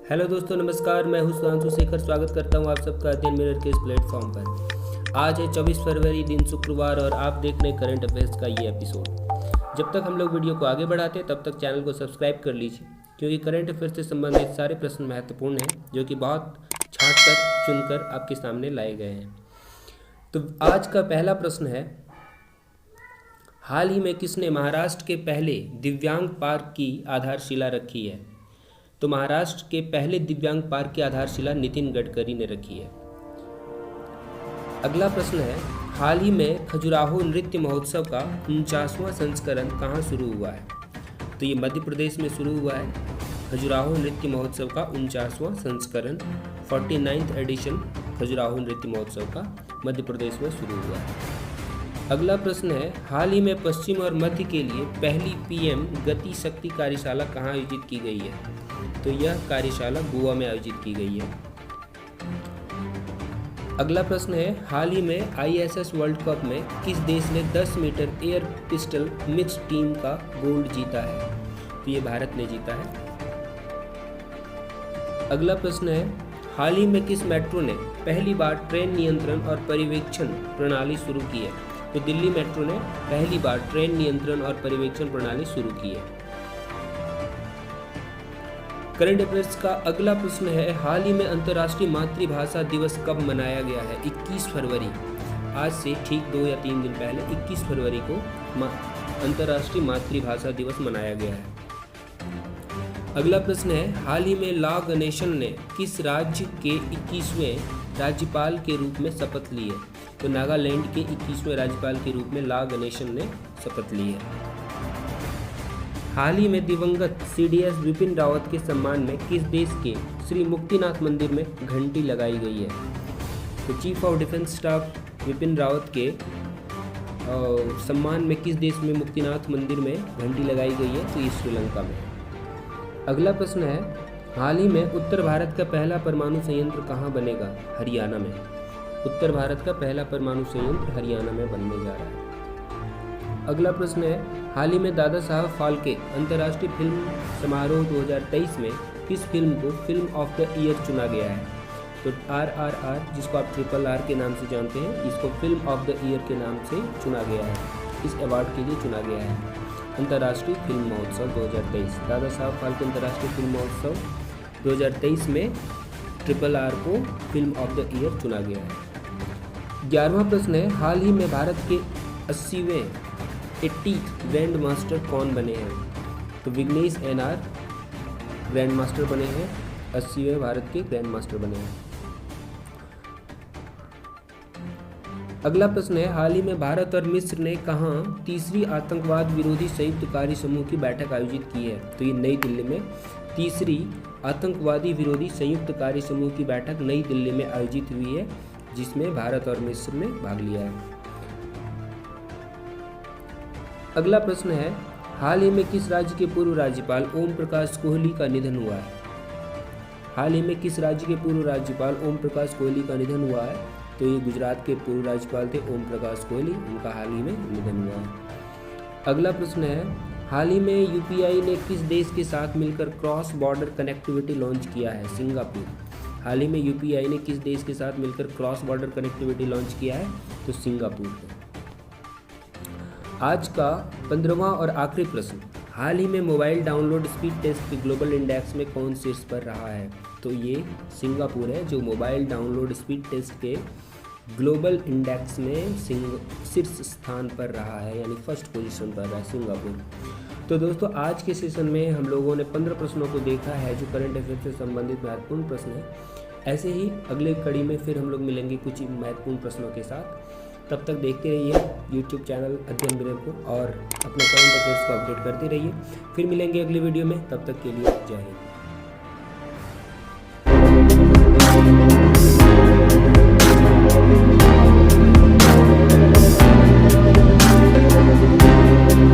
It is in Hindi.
हेलो दोस्तों, नमस्कार। मैं हूं सुधांशु शेखर। स्वागत करता हूं आप सबका अध्ययन मिरर के इस प्लेटफॉर्म पर। आज है 24 फरवरी, दिन शुक्रवार, और आप देख रहे हैं करंट अफेयर्स का ये एपिसोड। जब तक हम लोग वीडियो को आगे बढ़ाते हैं तब तक चैनल को सब्सक्राइब कर लीजिए, क्योंकि करंट अफेयर्स से संबंधित सारे प्रश्न महत्वपूर्ण हैं जो कि बहुत छांट कर चुनकर आपके सामने लाए गए हैं। तो आज का पहला प्रश्न है, हाल ही में किसने महाराष्ट्र के पहले दिव्यांग पार्क की आधारशिला रखी है? तो महाराष्ट्र के पहले दिव्यांग पार्क की आधारशिला नितिन गडकरी ने रखी है। अगला प्रश्न है, हाल ही में खजुराहो नृत्य महोत्सव का 49वां संस्करण कहाँ शुरू हुआ है? तो ये मध्य प्रदेश में शुरू हुआ है। खजुराहो नृत्य महोत्सव का 49वां संस्करण 49th एडिशन खजुराहो नृत्य महोत्सव का मध्य प्रदेश में शुरू हुआ है। अगला प्रश्न है, हाल ही में पश्चिम और मध्य के लिए पहली पीएम गति शक्ति कार्यशाला कहाँ आयोजित की गई है? तो यह कार्यशाला गोवा में आयोजित की गई है। अगला प्रश्न है, हाल ही में आईएसएस वर्ल्ड कप में किस देश ने 10 metre air pistol mixed team का गोल्ड जीता है? तो ये भारत ने जीता है। अगला प्रश्न है, हाल ही में किस मेट्रो ने पहली बार ट्रेन नियंत्रण और पर्यवेक्षण प्रणाली शुरू की है? तो दिल्ली मेट्रो ने पहली बार ट्रेन नियंत्रण और पर्यवेक्षण प्रणाली शुरू की है। करंट अफेयर्स का अगला प्रश्न है, हाल ही में अंतर्राष्ट्रीय मातृभाषा दिवस कब मनाया गया है? 21 फरवरी। आज से ठीक 2 या 3 दिन पहले 21 फरवरी को अंतर्राष्ट्रीय मातृभाषा दिवस मनाया गया है। अगला प्रश्न है, हाल ही में ला गणेशन ने किस राज्य के 21वें राज्यपाल के रूप में शपथ ली है? तो नागालैंड के 21वें राज्यपाल के रूप में ला गणेशन ने शपथ ली है। हाल ही में दिवंगत सीडीएस विपिन रावत के सम्मान में किस देश के श्री मुक्तिनाथ मंदिर में घंटी लगाई गई है? तो chief of defence staff Vipin Rawat के सम्मान में किस देश में मुक्तिनाथ मंदिर में घंटी लगाई गई है? तो ये श्रीलंका में। अगला प्रश्न है, हाल ही में उत्तर भारत का पहला परमाणु संयंत्र कहाँ बनेगा? हरियाणा में। उत्तर भारत का पहला परमाणु संयंत्र हरियाणा में बनने जा रहा है। अगला प्रश्न है, हाल ही में दादा साहब फाल्के अंतर्राष्ट्रीय फिल्म समारोह 2023 में किस फिल्म को फिल्म ऑफ द ईयर चुना गया है? तो RRR, जिसको आप RRR के नाम से जानते हैं, इसको फिल्म ऑफ द ईयर के नाम से चुना गया है। इस अवार्ड के लिए चुना गया है। अंतर्राष्ट्रीय फिल्म महोत्सव 2023, दादा साहब फाल्के अंतर्राष्ट्रीय फिल्म महोत्सव 2023 में RRR को फिल्म ऑफ द ईयर चुना गया है। 11वां प्रश्न है, हाल ही में भारत के 80 ग्रैंड मास्टर कौन बने हैं? तो विघ्नेश NR ग्रैंड मास्टर बने हैं, 80वें भारत के ग्रैंड मास्टर बने हैं। अगला प्रश्न है, हाल ही में भारत और मिस्र ने कहाँ तीसरी आतंकवाद विरोधी संयुक्त कार्य समूह की बैठक आयोजित की है? तो ये नई दिल्ली में तीसरी आतंकवादी विरोधी संयुक्त कार्य समूह की बैठक नई दिल्ली में आयोजित हुई है, जिसमें भारत और मिस्र ने भाग लिया है। अगला प्रश्न है, हाल ही में किस राज्य के पूर्व राज्यपाल ओम प्रकाश कोहली का निधन हुआ है? हाल ही में किस राज्य के पूर्व राज्यपाल ओम प्रकाश कोहली का निधन हुआ है? तो ये गुजरात के पूर्व राज्यपाल थे ओम प्रकाश कोहली, उनका हाल ही में निधन हुआ है। अगला प्रश्न है, हाल ही में यूपीआई ने किस देश के साथ मिलकर क्रॉस बॉर्डर कनेक्टिविटी लॉन्च किया है? सिंगापुर। हाल ही में यूपीआई ने किस देश के साथ मिलकर क्रॉस बॉर्डर कनेक्टिविटी लॉन्च किया है? तो सिंगापुर। आज का 15वां और आखिरी प्रश्न, हाल ही में मोबाइल डाउनलोड स्पीड टेस्ट के ग्लोबल इंडेक्स में कौन शीर्ष पर रहा है? तो ये सिंगापुर है जो मोबाइल डाउनलोड स्पीड टेस्ट के ग्लोबल इंडेक्स में शीर्ष स्थान पर रहा है, यानी फर्स्ट पोजीशन पर रहा है सिंगापुर। तो दोस्तों, आज के सेशन में हम लोगों ने 15 प्रश्नों को देखा है जो करंट अफेयर से संबंधित महत्वपूर्ण प्रश्न है। ऐसे ही अगले कड़ी में फिर हम लोग मिलेंगे कुछ महत्वपूर्ण प्रश्नों के साथ। तब तक देखते रहिए YouTube चैनल अध्ययन मिरर को और अपने करंट अफेयर्स को अपडेट करते रहिए। फिर मिलेंगे अगली वीडियो में, तब तक के लिए जय हिंद।